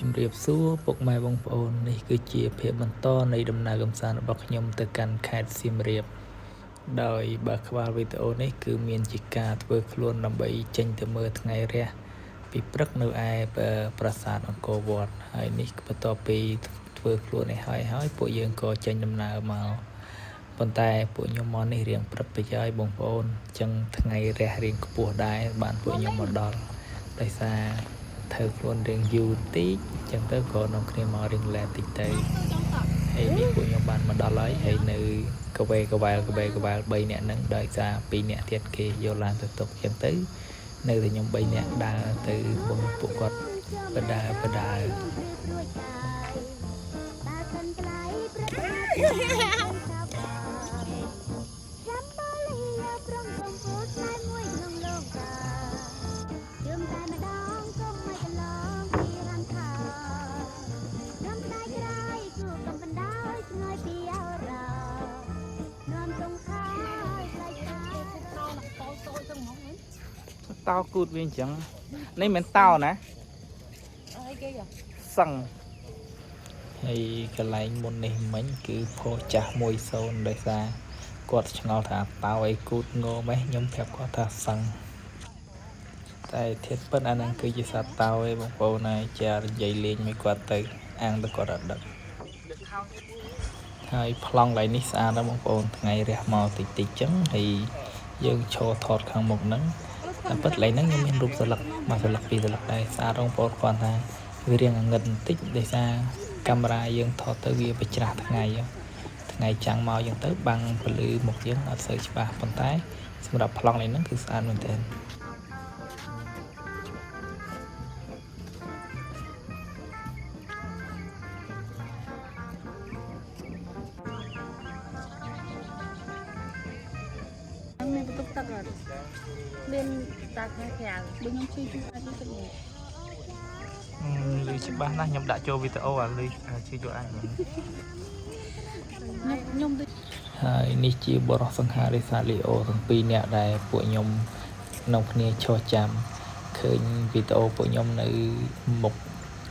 ជំរាបសួរពុកម៉ែបងប្អូននេះគឺជាភាពបន្តនៃដំណើរកម្សាន្តរបស់ខ្ញុំទៅកាន់ខេត្តសៀមរាបដោយបើក្បាលវីដេអូនេះគឺមានជាការធ្វើខ្លួនដើម្បីចេញទៅមើលថ្ងៃរះពីព្រឹកនៅឯប្រាសាទអង្គរវត្តហើយនេះបន្ទាប់ពីធ្វើខ្លួននេះហើយពួកយើងក៏ចេញដំណើរមកប៉ុន្តែពួកខ្ញុំមកនេះរៀងព្រឹកទៅហើយបងប្អូនអញ្ចឹងថ្ងៃរះរៀងខ្ពស់ដែរបានពួកខ្ញុំមកដល់ដោយសារធ្វើខ្លួនរៀងយូរតិចអញ្ចឹងទៅក៏នាំគ្នាមករៀងឡែតិចទៅហើយនេះពួកខ្ញុំបានមកដល់ហើយនៅកវែ3នាក់ហ្នឹងដោយសារ2នាក់ទៀតគេយកឡានទៅទុកអញ្ចឹងទៅនៅតែខ្ញុំ3នាក់ដើរទៅបងពួកគាត់បដាតោគូតវាអញ្ចឹងនេះមិនតោណាសឹងហើយកន្លែងមុននេះមិញគឺផោចាស់10ដោយសារគាត់ឆ្ងល់ថាតោអីគូតងោម៉េះខ្ញុំប្រាប់គាត់ថាសឹងតែធៀបប៉ុណ្ណាហ្នឹងគឺជាសត្វតោឯងបងប្អូនហើយចានិយាយលេងមួយគាត់ទៅអាងទៅគាត់អត់ដឹងហើយប្លង់កន្លែងនេះស្អាតណាស់បងប្អូនថ្ងៃរះមកតិចចឹងហើយយើងឈរថតខាងមុខហ្នឹងតែពិតកន្លែងហ្នឹងខ្ញុំមានរូបស្លឹកមួយស្លឹកពីរស្លឹកដែរស្អាតបងប្អូនគាត់ថាវារៀងងឹតបន្តិចដោយសារកាមេរ៉ាយើងថតទៅវាបច្រាស់ថ្ងៃចាំងមកយើងទៅបាំងពលឺមុខយើងអត់សូវច្បាស់ប៉ុន្តែសម្រាប់ប្លង់នេះហ្នឹងគឺស្អាតមែនទែនមានបន្ទុកទឹកអត់មានតាខាងក្រៅបើខ្ញុំជួយអាចទៅទឹកនេះលឺច្បាស់ណាស់ខ្ញុំដាក់ចូលវីដេអូអាលឺជួយយកអាចខ្ញុំហើយនេះជាបរិសង្ហារិសាលីអូទាំងពីរនាក់ដែលពួកខ្ញុំនៅគ្នាឈរចាំឃើញវីដេអូពួកខ្ញុំនៅមុខ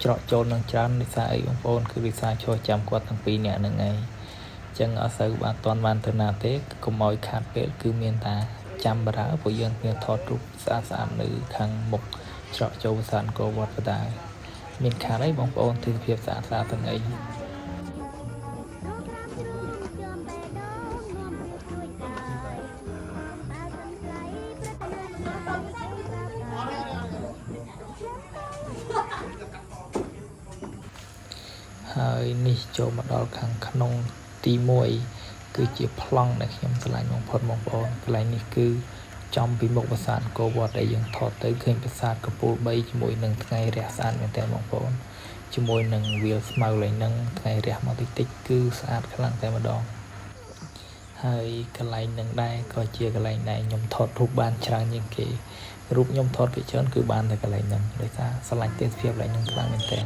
ច្រកចូលនឹងច្រើនរិសាអីបងប្អូនគឺរិសាឈរចាំគាត់ទាំងពីរនាក់ហ្នឹងឯងអញ្ចឹងអត់សូវបានទៅណាទេកុំឲ្យខាតពេលគឺមានថាចាំបារើពួកយើងគ្នាថតរូបស្អាតនៅខាងមុខច្រកចូលប្រាសាទអង្គរវត្តបដាមានខាតអីបងប្អូនទិដ្ឋភាពស្អាតទាំងអីហើយនេះចូលមកដល់ខាងក្នុងទី1គឺជាប្លង់ដែលខ្ញុំឆ្លាញ់បំផុតបងប្អូនកន្លែងនេះគឺចំពីមុខប្រាសាទអង្គរវត្តដែលយើងថតទៅឃើញប្រាសាទកំពូល3ជាមួយនឹងថ្ងៃរះស្អាតមែនតើបងប្អូនជាមួយនឹងវាលស្មៅឡើងនឹងថ្ងៃរះមកតិចគឺស្អាតខ្លាំងតែម្ដងហើយកន្លែងនឹងដែរក៏ជាកន្លែងដែលខ្ញុំថតរូបបានច្រើនជាងគេរូបខ្ញុំថតពីច្រើនគឺបានតែកន្លែងហ្នឹងដោយសារឆ្លាញ់ទេសភាពកន្លែងហ្នឹងខ្លាំងមែនតើ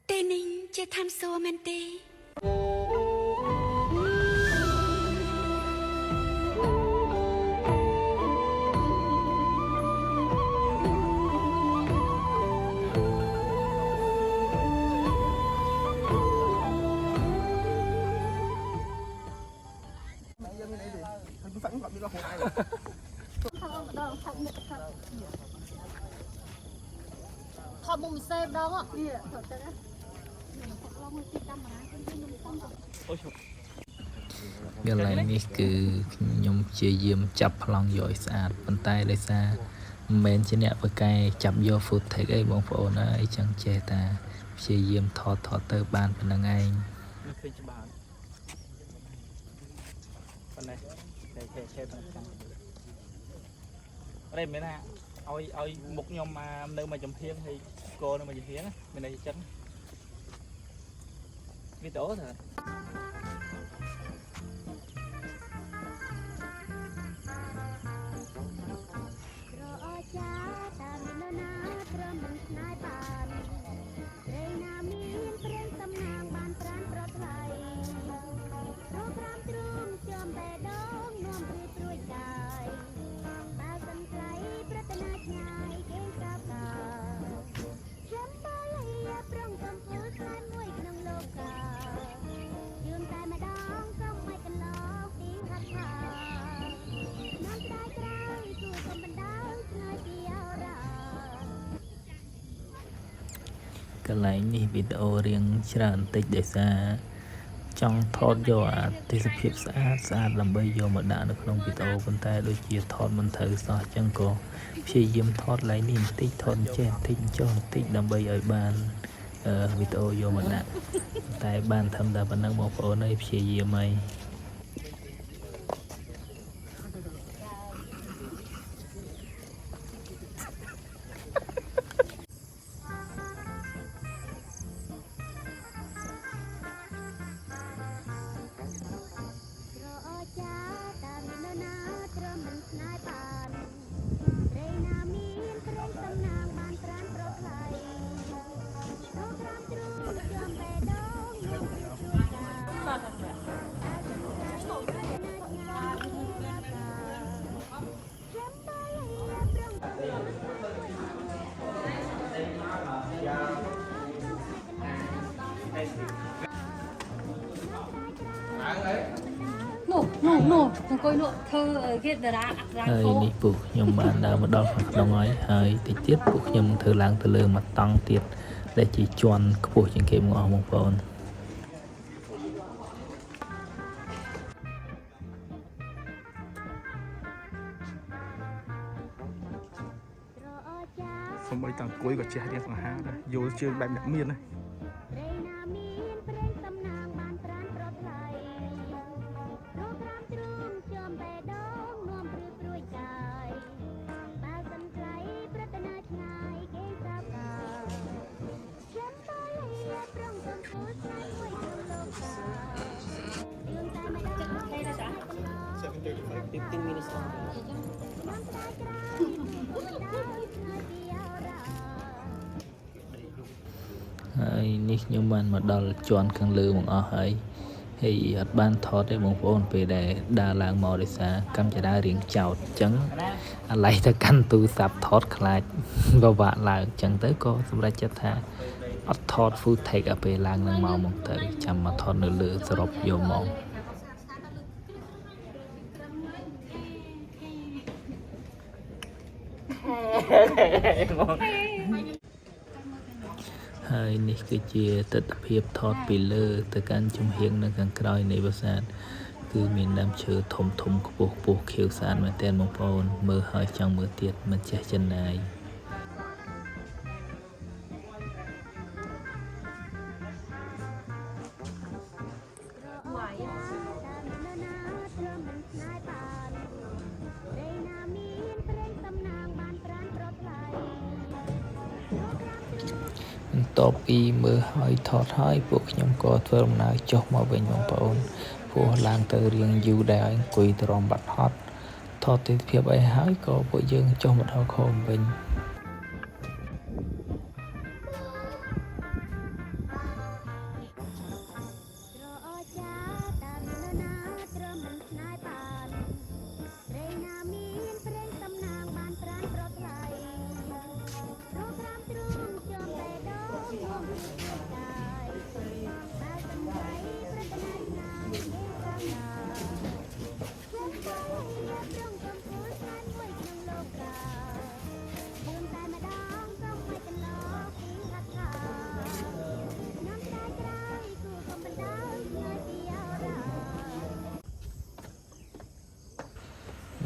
ទេនេះជាឋានសួគ៌មែនទេថតមុំពិសេសម្ដងនេះថតទៅណាកន្លែងនេះគឺខ្ញុំព្យាយាមចាប់ប្លង់យកឲ្យស្អាតប៉ុន្តែដោយសារមិនមែនជាអ្នកបកកែចាប់យក footage អីបងប្អូនអីចឹងចេះតែព្យាយាមថតទៅបានប៉ុណ្្នឹងឯងឃើញច្បាស់ប៉ុណ្ណេះតែឆេទាំងខាងអីមែនណាឲ្យមុខខ្ញុំមកនៅមកចំហៀងហើយគោនៅមកចំហៀងមានអីចឹង វីដេអូណា កន្លែងនេះវីដេអូរៀងច្រើនតិចដោយសារចង់ថតយកអាទេសភាពស្អាតដើម្បីយកមកដាក់នៅក្នុងវីដេអូប៉ុន្តែដូចជាថតមិនត្រូវសោះអញ្ចឹងក៏ព្យាយាមថតឡើងនេះបន្តិចថតចេះបន្តិចចុះបន្តិចដើម្បីឲ្យបានវីដេអូយកមកដាក់តែបានធ្វើតែប៉ុណ្ណឹងបងប្អូនអើយព្យាយាមឲ្យនោះអង្គុយនោះធ្វើគេតារាអក្សរ ហើយនេះពួកខ្ញុំបានដើរមកដល់ខាងក្នុងហើយតិចទៀតពួកខ្ញុំនឹងធ្វើឡើងទៅលើមកតង់ទៀតដែលជាជាន់ខ្ពស់ជាងគេមកអស់បងប្អូនសំបីតាំងអង្គុយក៏ចេះរៀនសង្ហាដែរយល់ជើងបែបអ្នកមានណា 15 minutes long. ហើយនេះខ្ញុំបានមកដល់ជាន់ខាងលើមកអស់ហើយអត់បានថតទេបងប្អូនពេលដែលដើរឡើងមកដោយសារកម្មចរារៀងចោតអញ្ចឹងអាឡ័យទៅកាន់ទូរស័ព្ទថតខ្លាចពិបាកឡើងអញ្ចឹងទៅក៏សម្រេចចិត្តថាអត់ថត full take ឲ្យពេលឡើងនឹងមកទៅចាំមកថតនៅលើសរុបយកមកហើយនេះគឺជាទស្សនវិជ្ជាថតពីលើទៅកាន់ជំហៀងនៅខាងក្រោយនៃប្រាសាទគឺមានដើមឈើធំខ្ពស់ខៀវស្អាតមែនទែនបងប្អូនមើលហើយចង់មើលទៀតមិនចេះចិនណាយបន្ទាប់ពីមើលហើយថតហើយពួកខ្ញុំក៏ធ្វើដំណើរចុះមកវិញបងប្អូនព្រោះឡើងទៅរៀងយូរដែរអង្គុយទ្រាំបាត់ហត់ថតទិដ្ឋភាពអីហើយក៏ពួកយើងចុះមកដល់ខមវិញ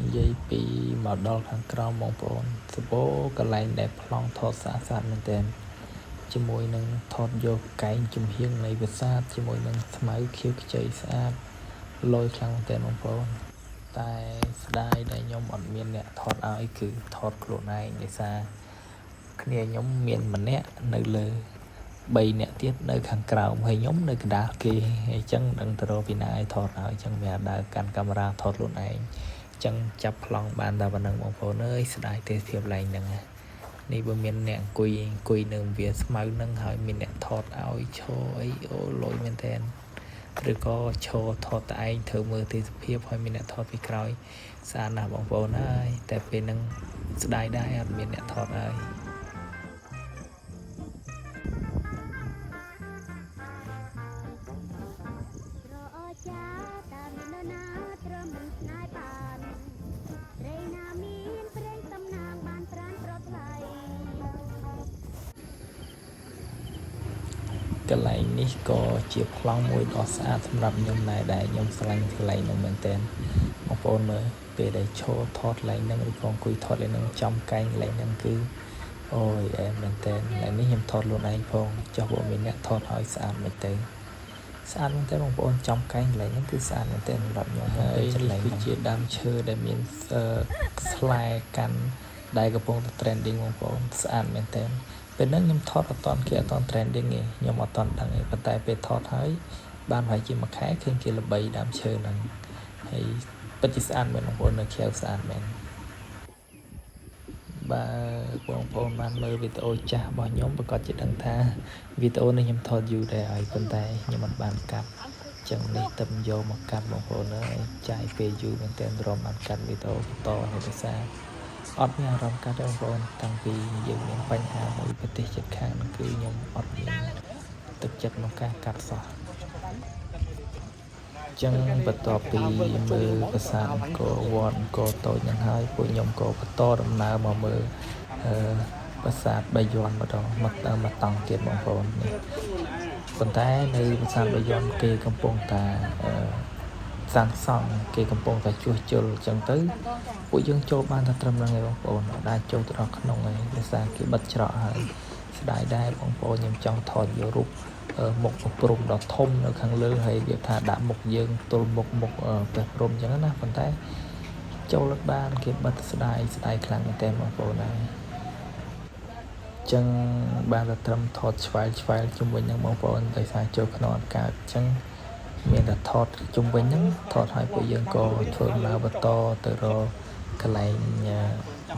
និយាយពីមកដល់ខាងក្រោមបងប្អូនសបោកន្លែងដែលប្លង់ថតស្អាតមែនទែនជាមួយនឹងថតយកកែងជំហៀងនៃប្រាសាទជាមួយនឹងស្មៅខៀវខ្ចីស្អាតលយខ្លាំងមែនទែនបងប្អូនតែស្ដាយដែលខ្ញុំអត់មានអ្នកថតឲ្យគឺថតខ្លួនឯងដោយសារគ្នាខ្ញុំមានម្នាក់នៅលើ 3 អ្នកទៀតនៅខាងក្រោមហើយខ្ញុំនៅកណ្ដាលគេហើយអញ្ចឹងដឹងទៅរកពីណាឲ្យថតហើយអញ្ចឹងវាដើរកាន់កាមេរ៉ាថតខ្លួនឯងអញ្ចឹងចាប់ប្លង់បានតែប៉ុណ្្នឹងបងប្អូនអើយស្ដាយទេសភាពឡើងហ្នឹងនេះបើមានអ្នកអង្គុយនៅវាស្មៅហ្នឹងហើយមានអ្នកថតឲ្យឈរអីអូលយមែនតើឬក៏ឈរថតតែឯងធ្វើមើលទេសភាពហើយមានអ្នកថតពីក្រោយស្អាតណាស់បងប្អូនអើយតែពេលហ្នឹងស្ដាយដែរអត់មានអ្នកថតហើយកន្លែងនេះក៏ជាប្លង់មួយដ៏ស្អាតសម្រាប់ខ្ញុំដែរខ្ញុំស្រឡាញ់កន្លែងហ្នឹងមែនតើបងប្អូនមើលពេលដែលឈរថតកន្លែងហ្នឹងឬក៏អង្គុយថតកន្លែងហ្នឹងចំកែងកន្លែងហ្នឹងគឺអូយអែមមែនតើកន្លែងនេះខ្ញុំថតខ្លួនឯងផងចុះបើមានអ្នកថតឲ្យស្អាតមែនតើស្អាតមែនតើបងប្អូនចំកែងកន្លែងហ្នឹងគឺស្អាតមែនតើសម្រាប់ខ្ញុំហើយកន្លែងគឺជាដើមឈើដែលមានស្លែកាន់ដែលកំពុងតែ trending បងប្អូនស្អាតមែនតើពេលហ្នឹងខ្ញុំថតអត់តន់គេអត់តន់ trending ទេខ្ញុំអត់តន់ដឹងទេប៉ុន្តែពេលថតហើយបានប្រហែលជាមួយខែឃើញគេល្បីដើមឈើហ្នឹងហើយពិតជាស្អាតមែនបងប្អូននៅខែស្អាតមែនបើបងប្អូនបានមើលវីដេអូចាស់របស់ខ្ញុំប្រកាសជាដឹងថាវីដេអូនេះខ្ញុំថតយូរដែរហើយប៉ុន្តែខ្ញុំអត់បានកាត់ចឹងនេះទៅយកមកកាត់បងប្អូនអើយចាយពេលយូរមែនទែនរំបានកាត់វីដេអូបន្តនៅភាសាអត់មានអារម្មណ៍កាត់ទេបងប្អូនតាំងពីយើងមានបញ្ហាមួយប្រទេសជិតខាងហ្នឹងគឺខ្ញុំអត់មានទឹកចិត្តក្នុងការកាត់សោះចឹងបន្ទាប់ពីមើលប្រាសាទអង្គរវត្តអង្គរតូចហ្នឹងហើយពួកខ្ញុំក៏បន្តដំណើរមកមើលប្រាសាទបាយ័នម្ដងមកតង់ទៀតបងប្អូននេះប៉ុន្តែនៅប្រាសាទបាយ័នគេកំពុងតែសាងសង់គេកំពុងតែជួសជុលអញ្ចឹងទៅពួកយើងចូលបានតែត្រឹមហ្នឹងឯងបងប្អូនអត់អាចចូលទៅដល់ក្នុងឯងដោយសារគេបិទច្រកហើយស្ដាយដែរបងប្អូនខ្ញុំចង់ថតយករូបមុខព្រះព្រំដ៏ធំនៅខាងលើហើយវាថាដាក់មុខយើងទល់មុខព្រះព្រំអញ្ចឹងណាប៉ុន្តែចូលអត់បានគេបិទស្ដាយខ្លាំងមែនតើបងប្អូនហើយចឹងបានតែត្រឹមថតឆ្វែលជុំវិញហ្នឹងបងប្អូនដោយសារចូលក្នុងអត់កើតចឹងមានតែថតជុំវិញហ្នឹងថតឲ្យពួកយើងក៏ធ្វើដំណើរបន្តទៅរកកន្លែង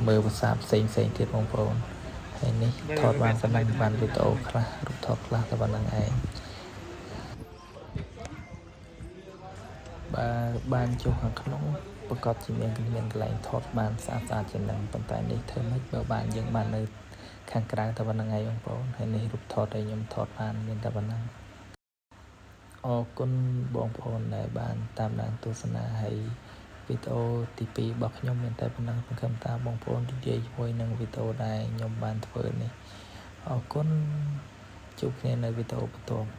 មើលភាសាផ្សេងទៀតបងប្អូនហើយនេះថតបានប៉ុណ្ណឹងបានវីដេអូខ្លះរូបថតខ្លះតែប៉ុណ្្នឹងឯងបើបានចុះខាងក្នុងប្រកាសជាមានកន្លែងថតបានស្អាតជាងហ្នឹងប៉ុន្តែនេះធ្វើម៉េចបើបានយើងបាននៅខាងក្រៅតែប៉ុណ្្នឹងឯងបងប្អូនហើយនេះរូបថតដែលខ្ញុំថតបានមានតែប៉ុណ្្នឹងអរគុណបងប្អូនដែលបានតាមដានទស្សនាហើយវីដេអូទី2របស់ខ្ញុំមានតែប៉ុណ្ណឹងសង្ឃឹមថាបងប្អូនរីករាយជាមួយនឹងវីដេអូដែលខ្ញុំបានធ្វើនេះអរគុណជួបគ្នានៅវីដេអូបន្ទាប់